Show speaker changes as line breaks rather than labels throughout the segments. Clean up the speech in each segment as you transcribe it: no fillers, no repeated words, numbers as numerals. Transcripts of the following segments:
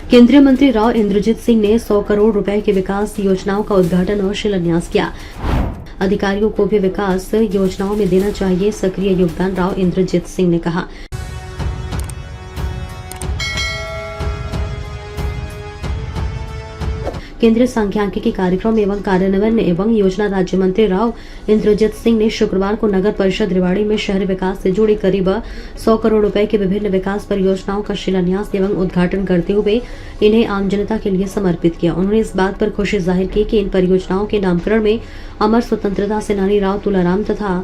केंद्रीय मंत्री राव इंद्रजीत सिंह ने 100 करोड़ रुपए की विकास योजनाओं का उद्घाटन और शिलान्यास किया। अधिकारियों को भी विकास योजनाओं में देना चाहिए सक्रिय योगदान, राव इंद्रजीत सिंह ने कहा। केंद्रीय सांख्यिकी कार्यक्रम एवं कार्यान्वयन एवं योजना राज्य मंत्री राव इंद्रजीत सिंह ने शुक्रवार को नगर परिषद रेवाड़ी में शहरी विकास से जुड़ी करीब 100 करोड़ रुपए की विभिन्न विकास परियोजनाओं का शिलान्यास एवं उद्घाटन करते हुए इन्हें आम जनता के लिए समर्पित किया। उन्होंने इस बात पर खुशी जाहिर की कि इन परियोजनाओं के नामकरण में अमर स्वतंत्रता सेनानी राव तुलाराम तथा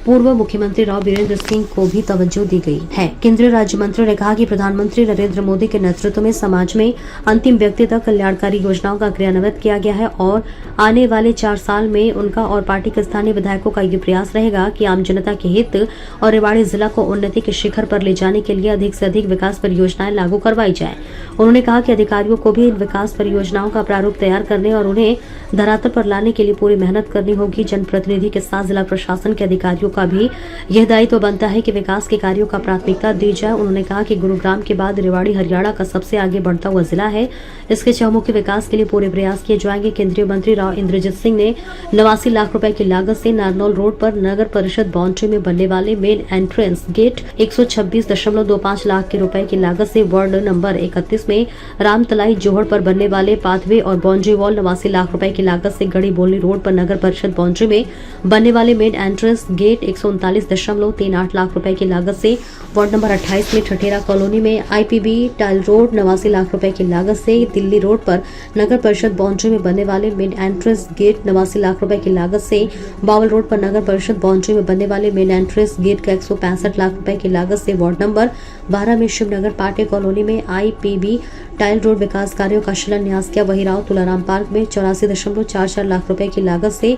पूर्व मुख्यमंत्री राव वीरेंद्र सिंह को भी तवज्जो दी गई है। केंद्रीय राज्य मंत्री ने कहा कि प्रधानमंत्री नरेंद्र मोदी के नेतृत्व में समाज में अंतिम व्यक्ति तक कल्याणकारी योजनाओं का क्रियान्वित किया गया है और आने वाले 4 साल में उनका और पार्टी के स्थानीय विधायकों का ये प्रयास रहेगा कि आम जनता के हित और रेवाड़ी जिला को उन्नति के शिखर पर ले जाने के लिए अधिक से अधिक विकास परियोजनाएं लागू करवाई जाए। उन्होंने कहा कि अधिकारियों को भी इन विकास परियोजनाओं का प्रारूप तैयार करने और उन्हें धरातल पर लाने के लिए पूरी मेहनत करनी होगी। जनप्रतिनिधि के साथ जिला प्रशासन के अधिकारियों का भी यह दायित्व बनता है कि विकास के कार्यों का प्राथमिकता दी जाए। उन्होंने कहा कि गुरुग्राम के बाद रेवाड़ी हरियाणा का सबसे आगे बढ़ता हुआ जिला है। इसके चहुमुखी विकास के लिए पूरे प्रयास किए जाएंगे। केंद्रीय मंत्री राव इंद्रजीत सिंह ने 89 लाख रुपए की लागत से नारनौल रोड पर नगर परिषद बाउंड्री में बनने वाले मेन एंट्रेंस गेट 126.25 लाख के रुपए की लागत से वार्ड नंबर 31 में रामतलाई जोहड़ पर बनने वाले पाथवे और बाउंड्री वॉल 89 लाख रुपए की लागत से गढ़ी बोली रोड पर नगर परिषद बाउंड्री में बनने वाले मेन एंट्रेंस गेट 139.38 लाख रुपए की लागत से वार्ड नंबर 28 में ठठेरा कॉलोनी में आईपीबी टाइल रोड 89 लाख रुपए की लागत से दिल्ली रोड पर नगर परिषद बाउंड्री में बनने वाले मेन एंट्रेंस गेट 89 लाख रुपए की लागत से बावल रोड पर नगर परिषद बाउंड्री में बनने वाले मेन एंट्रेंस गेट का 165 लाख रुपए की लागत से वार्ड नंबर 12 में शिवनगर पाटे कॉलोनी में आईपीबी टाइल रोड विकास कार्यों का शिलान्यास किया। वहीं राव तुलाराम पार्क में 84.44 लाख रुपए की लागत से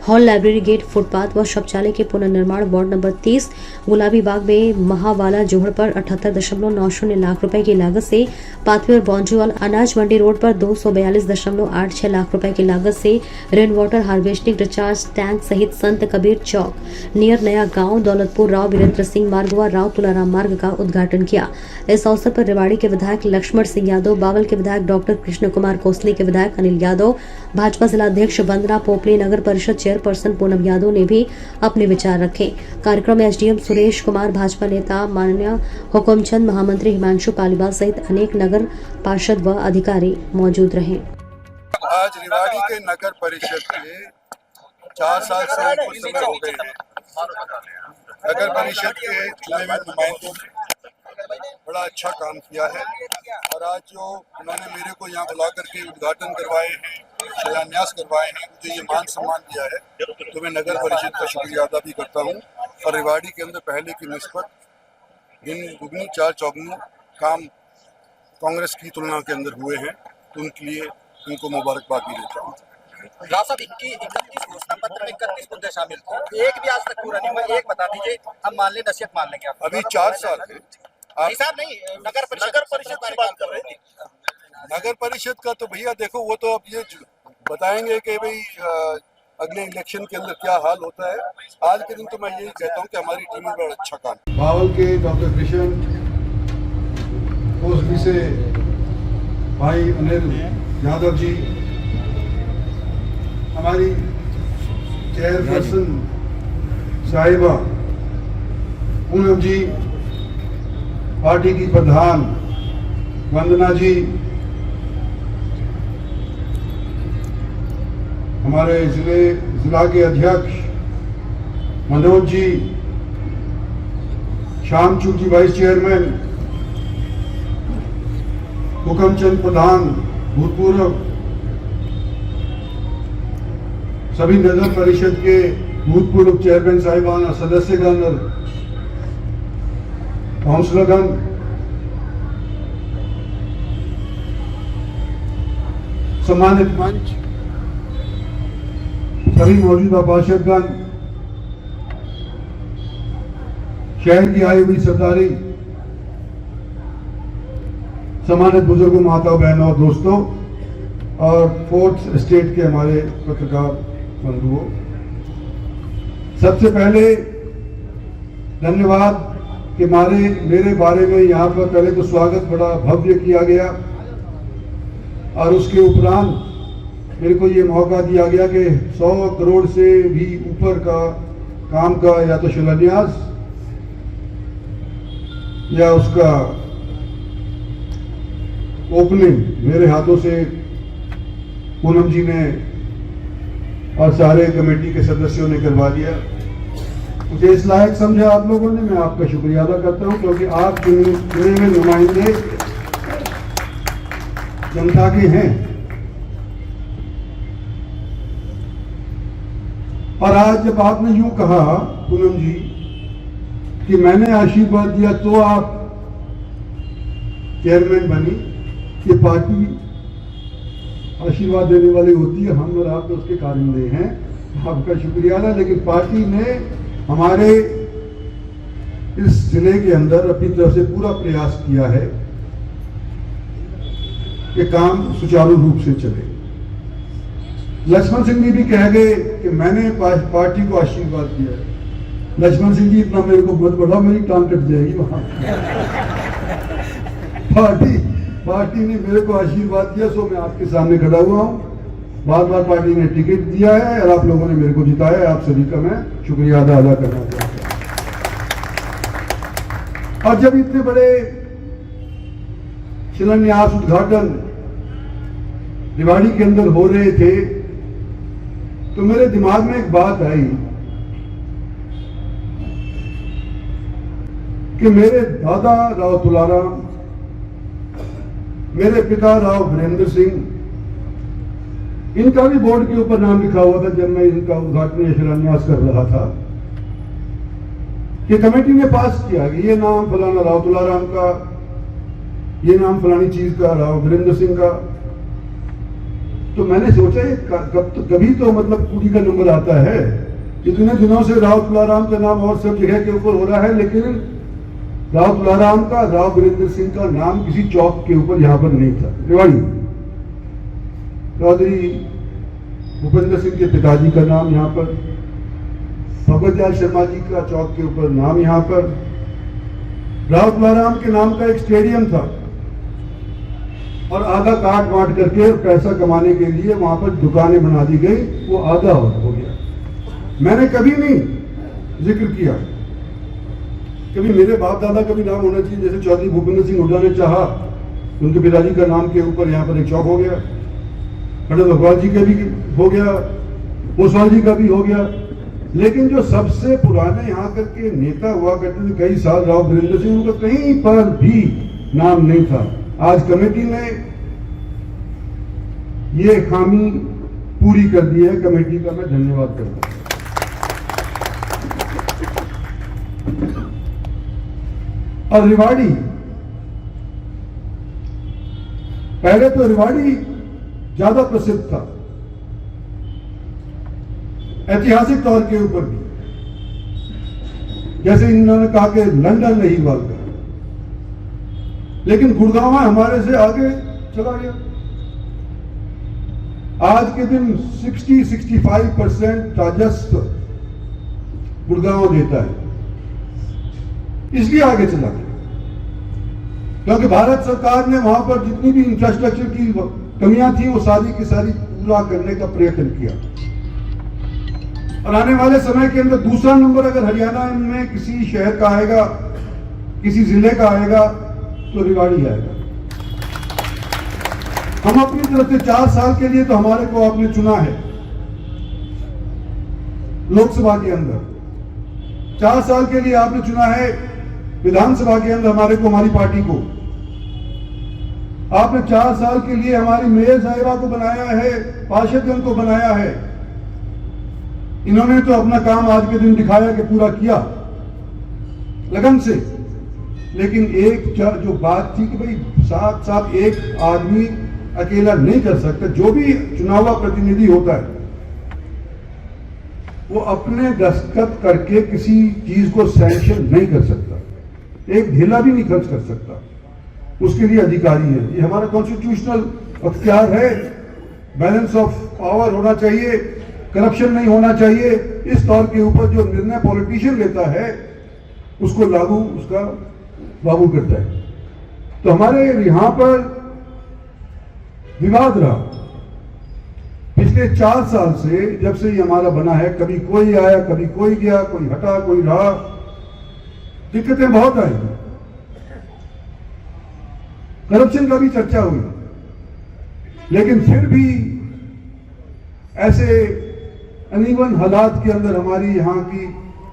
हॉल, लाइब्रेरी गेट, फुटपाथ व शौचालय के पुनर्निर्माण वार्ड नंबर 30 गुलाबी बाग में महावाला जोहड़ पर 78.90 लाख रुपए की लागत से पाथवे और बाउंड्री वाल अनाज मंडी रोड पर 242.86 लाख रुपए की लागत से rain water harvesting recharge tank सहित संत कबीर चौक नियर नया गांव दौलतपुर राव वीरेंद्र सिंह मार्ग व राव तुलाराम मार्ग का उद्घाटन किया। इस अवसर पर रेवाड़ी के विधायक लक्ष्मण सिंह यादव, बावल के विधायक डॉक्टर कृष्ण कुमार कोसली के विधायक अनिल यादव, भाजपा जिला अध्यक्ष वंदना पोपली, नगर परिषद चेयरपर्सन पूनम यादव ने भी अपने विचार रखे। कार्यक्रम में एसडीएम सुरेश कुमार, भाजपा नेता माननीय हुकुमचंद, महामंत्री हिमांशु पालीवाल सहित अनेक नगर पार्षद व अधिकारी मौजूद रहे।
आज रेवाड़ी के नगर परिषद के 4 साल से कुछ समय हो गए हैं। नगर परिषद के चुने हुए नुमाइंदों ने बड़ा अच्छा काम किया है और आज जो उन्होंने मेरे को यहाँ बुला करके उद्घाटन करवाए हैं, शिलान्यास करवाए हैं, मुझे ये मान सम्मान दिया है, तो मैं नगर परिषद का शुक्रिया अदा भी करता हूँ। और रेवाड़ी के अंदर पहले की निस्बत दिन दुगनी 4 चौगुनी काम कांग्रेस की तुलना के अंदर हुए हैं, तो उनके लिए उनको मुबारकबाद भी देता हूँ।
राव साहब 31 घोषणा पत्र में 31 मुद्दे शामिल थे, एक भी आज तक पूरा नहीं हुआ। एक बता दीजिए, हम मान लें नसीहत मान लेंगे आप।
अभी 4 साल है
साहब नहीं, नगर परिषद की बात कर रहे थे।
नगर परिषद का तो भैया देखो, वो तो अब ये बताएंगे कि भाई अगले इलेक्शन के अंदर क्या हाल होता है। आज के दिन तो मैं यही कहता हूँ कि हमारी टीम में बड़ा अच्छा काम।
बावल के डॉक्टर कृष्ण कोसली से भाई अनिल यादव जी, हमारी चेयरपर्सन साहिबा पूनम जी, पार्टी की प्रधान वंदना जी, हमारे जिला के अध्यक्ष मनोज जी, श्यामचूक जी वाइस चेयरमैन, हुकुमचंद प्रधान भूतपूर्व, सभी नगर परिषद के भूतपूर्व चेयरमैन साहिबान, सदस्यगण और काउंसलरगण, सम्मानित मंच, सभी मौजूदा पार्षदगण, शहर की आई हुई सरदारी, सम्मानित बुजुर्गों, माताओं, बहनों और दोस्तों, और 4th स्टेट के हमारे पत्रकार बंधुओं, सबसे पहले धन्यवाद कि मेरे बारे में यहाँ पर पहले तो स्वागत बड़ा भव्य किया गया और उसके उपरांत मेरे को ये मौका दिया गया कि 100 करोड़ से भी ऊपर का काम का या तो शिलान्यास या उसका ओपनिंग मेरे हाथों से पूनम जी ने और सारे कमेटी के सदस्यों ने करवा दिया। मुझे इस लायक समझा आप लोगों ने, मैं आपका शुक्रिया अदा करता हूं, क्योंकि आप चुने हुए नुमाइंदे जनता के हैं। और आज जब आपने यूं कहा पूनम जी कि मैंने आशीर्वाद दिया तो आप चेयरमैन बनी, ये पार्टी आशीर्वाद देने वाली होती है, हम और आप तो उसके कारिंदे हैं, आपका शुक्रिया अदा। लेकिन पार्टी ने हमारे इस जिले के अंदर अपनी तरफ से पूरा प्रयास किया है कि काम सुचारू रूप से चले। लक्ष्मण सिंह जी भी कह गए कि मैंने पार्टी को आशीर्वाद दिया है। लक्ष्मण सिंह जी इतना मेरे को मत बढ़ाओ, मेरी टांग कट जाएगी वहां। पार्टी ने मेरे को आशीर्वाद दिया, सो मैं आपके सामने खड़ा हुआ हूं। बार बार पार्टी ने टिकट दिया है और आप लोगों ने मेरे को जिताया है, आप सभी का मैं शुक्रिया अदा करना चाहता हूं। और जब इतने बड़े शिलान्यास उद्घाटन रेवाड़ी के अंदर हो रहे थे तो मेरे दिमाग में एक बात आई कि मेरे दादा राव तुलाराम, मेरे पिता राव वीरेंद्र सिंह, इनका भी बोर्ड के ऊपर नाम लिखा हुआ था जब मैं इनका उद्घाटन या शिलान्यास कर रहा था, कि कमेटी ने पास किया कि ये नाम फलाना राव तुलाराम का, ये नाम फलानी चीज का राव वीरेंद्र सिंह का। तो मैंने सोचा कभी तो मतलब कुड़ी का नंबर आता है। इतने दिनों से राव तुलाराम का नाम और सब जगह के ऊपर हो रहा है, लेकिन राव तुलाराम का, राव वीरेंद्र सिंह का नाम किसी चौक के ऊपर यहां पर नहीं था। रेवाड़ी चौधरी भूपेंद्र सिंह के पिताजी का नाम यहां पर, भगवत दयाल शर्मा जी का चौक के ऊपर नाम यहां पर, राव तुलाराम के नाम का एक स्टेडियम था और आधा काट बांट करके पैसा कमाने के लिए वहां पर दुकानें बना दी गई, वो आधा हो गया। मैंने कभी नहीं जिक्र किया, कभी मेरे बाप दादा का भी नाम होना चाहिए, जैसे चौधरी भूपेंद्र सिंह हुड्डा ने चाहा, उनके पिताजी का नाम के ऊपर यहाँ पर एक चौक हो गया, पंडित भगवान जी का भी हो गया, ओसवाल जी का भी हो गया। लेकिन जो सबसे पुराने यहाँ करके नेता हुआ करते थे कई साल, राव वीरेंद्र सिंह, उनका कहीं पर भी नाम नहीं था। आज कमेटी ने ये खामी पूरी कर दी है, कमेटी का मैं धन्यवाद करता हूं। और रेवाड़ी, पहले तो रेवाड़ी ज्यादा प्रसिद्ध था ऐतिहासिक तौर के ऊपर भी, जैसे इन्होंने कहा कि लंदन नहीं हुआ, लेकिन गुड़गांव हमारे से आगे चला गया। आज के दिन 60-65% राजस्व गुड़गांव देता है, इसलिए आगे चला गया क्योंकि भारत सरकार ने वहां पर जितनी भी इंफ्रास्ट्रक्चर की कमियां थी वो सारी की सारी पूरा करने का प्रयत्न किया। और आने वाले समय के अंदर दूसरा नंबर अगर हरियाणा में किसी शहर का आएगा, किसी जिले का आएगा, तो रेवाड़ी आएगा। हम अपनी तरफ से 4 साल के लिए तो हमारे को आपने चुना है लोकसभा के अंदर, 4 साल के लिए आपने चुना है विधानसभा के अंदर हमारे को, हमारी पार्टी को। आपने 4 साल के लिए हमारी मेयर साहिबा को बनाया है, पार्षदगण को बनाया है। इन्होंने तो अपना काम आज के दिन दिखाया कि पूरा किया लगन से। लेकिन एक जो बात थी कि भाई साथ साथ एक आदमी अकेला नहीं कर सकता, जो भी चुनावा प्रतिनिधि होता है वो अपने दस्तखत करके किसी चीज को सैंक्शन नहीं कर सकता, एक ढेला भी नहीं खर्च कर सकता, उसके लिए अधिकारी है। ये हमारा कॉन्स्टिट्यूशनल अख्तियार है। बैलेंस ऑफ पावर होना चाहिए, करप्शन नहीं होना चाहिए। इस तौर के ऊपर जो निर्णय पॉलिटिशियन लेता है उसको लागू करता है। तो हमारे यहां पर विवाद रहा। पिछले 4 साल से जब से ये हमारा बना है, कभी कोई आया, कभी कोई गया, कोई हटा, कोई रहा, दिक्कतें बहुत आई। करप्शन का भी चर्चा हुई, लेकिन फिर भी ऐसे अनइवन हालात के अंदर हमारी यहाँ की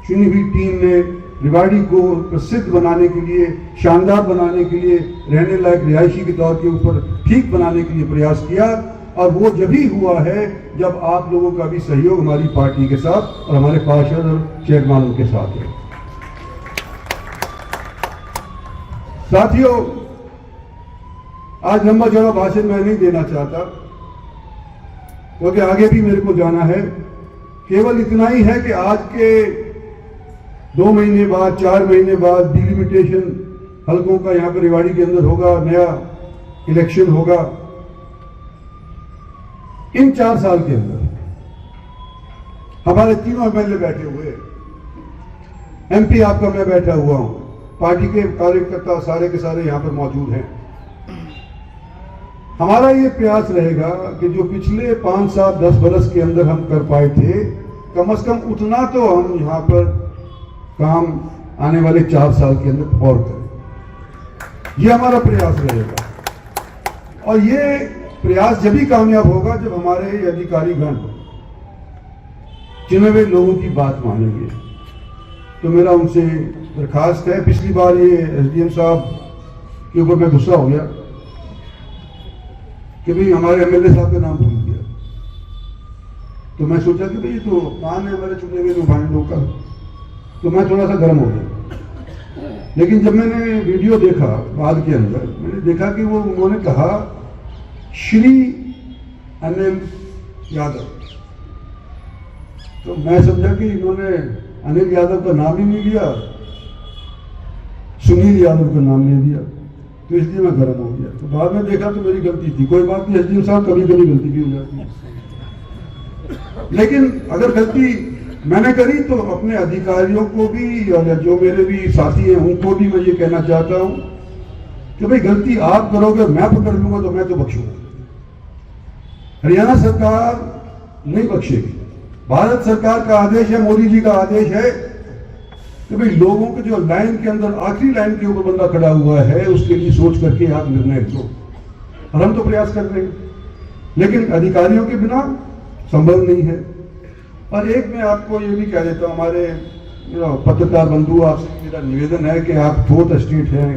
चुनी हुई टीम ने रेवाड़ी को प्रसिद्ध बनाने के लिए, शानदार बनाने के लिए, रहने लायक रिहायशी के तौर के ऊपर ठीक बनाने के लिए प्रयास किया। और वो जब ही हुआ है जब आप लोगों का भी सहयोग हमारी पार्टी के साथ और हमारे पार्षद और चेयरमैनों के साथ है। साथियों, आज लंबा चौड़ा भाषण मैं नहीं देना चाहता, क्योंकि आगे भी मेरे को जाना है। केवल इतना ही है कि आज के 2 महीने बाद, 4 महीने बाद डिलिमिटेशन हलकों का यहाँ पर रेवाड़ी के अंदर होगा, नया इलेक्शन होगा। इन 4 साल के अंदर हमारे तीनों एमएलए बैठे हुए, एमपी आपका मैं बैठा हुआ हूं, पार्टी के कार्यकर्ता सारे के सारे यहां पर मौजूद हैं। हमारा ये प्रयास रहेगा कि जो पिछले 5, 7, 10 बरस के अंदर हम कर पाए थे, कम से कम उतना तो हम यहां पर काम आने वाले 4 साल के अंदर और करें। ये हमारा प्रयास रहेगा। और ये प्रयास जब भी कामयाब होगा जब हमारे अधिकारीगण चुने हुए लोगों की बात मानेंगे। तो मेरा उनसे दरखास्त है, पिछली बार ये एसडीएम साहब के ऊपर मैं गुस्सा हो गया कि भाई हमारे एमएलए साहब का नाम भूल गया। तो मैं सोचा कि भाई तो मान है हमारे चुने हुए नुमाइंदों का, तो मैं थोड़ा सा गर्म हो गया। लेकिन जब मैंने वीडियो देखा बाद के अंदर, मैंने देखा कि वो उन्होंने कहा श्री अनिल यादव, तो मैं समझा कि इन्होंने अनिल यादव का नाम ही नहीं लिया, सुनील यादव का नाम ले दिया, तो इसलिए मैं गर्म हो गया। तो बाद में देखा तो मेरी गलती थी। कोई बात नहीं, एसडीएम साहब कभी कभी गलती भी हो जाती है, लेकिन अगर गलती मैंने करी तो अपने अधिकारियों को भी और जो मेरे भी साथी हैं उनको भी मैं ये कहना चाहता हूं कि भाई गलती आप करोगे, मैं पकड़ लूंगा तो मैं तो बख्शूंगा। हरियाणा सरकार नहीं बख्शेगी। भारत सरकार का आदेश है, मोदी जी का आदेश है कि भाई लोगों के जो लाइन के अंदर आखिरी लाइन के ऊपर बंदा खड़ा हुआ है उसके लिए सोच करके आप निर्णय लो। और हम तो प्रयास कर रहे हैं, लेकिन अधिकारियों के बिना संभव नहीं है। और एक मैं आपको ये भी कह देता हूँ, हमारे पत्रकार बंधु, आपसे मेरा निवेदन है कि आप फोर्थ स्टेट हैं,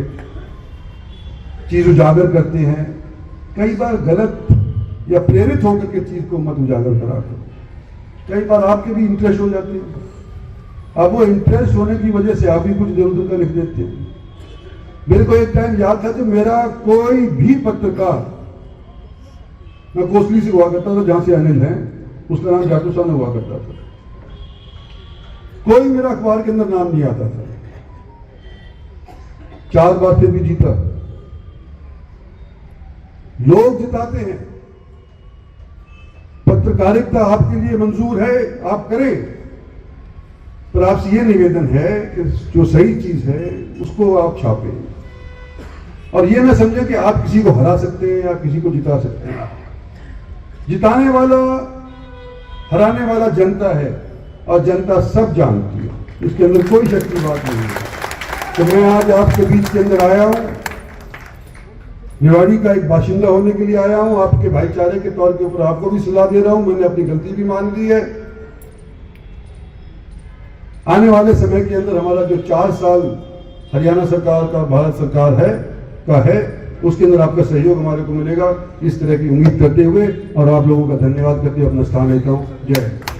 चीज उजागर करते हैं, कई बार गलत या प्रेरित होकर के चीज को मत उजागर करा करो। कई बार आपके भी इंटरेस्ट हो जाते हैं, अब वो इंटरेस्ट होने की वजह से आप भी कुछ इधर उधर का लिख देते हैं। मेरे को एक टाइम याद था जब मेरा कोई भी पत्रकार, मैं कोसली से हुआ करता था जहां से अनिल है, उसका नाम जाटू साहब हुआ करता था, कोई मेरा अखबार के अंदर नाम नहीं आता था। 4 बार फिर भी जीता। लोग जिताते हैं, पत्रकारिता आपके लिए मंजूर है, आप करें, पर आपसे यह निवेदन है कि जो सही चीज है उसको आप छापें। और यह ना समझे कि आप किसी को हरा सकते हैं या किसी को जिता सकते हैं। जिताने वाला, हराने वाला जनता है, और जनता सब जानती है, इसके अंदर कोई शक की बात नहीं है। तो मैं आज आपके बीच के अंदर आया हूं, रेवाड़ी का एक बाशिंदा होने के लिए आया हूं, आपके भाईचारे के तौर के ऊपर आपको भी सलाह दे रहा हूं। मैंने अपनी गलती भी मान ली है। आने वाले समय के अंदर हमारा जो 4 साल हरियाणा सरकार का, भारत सरकार है उसके अंदर आपका सहयोग हमारे को मिलेगा, इस तरह की उम्मीद करते हुए और आप लोगों का धन्यवाद करते हुए अपना स्थान लेता हूं। जय हिंद।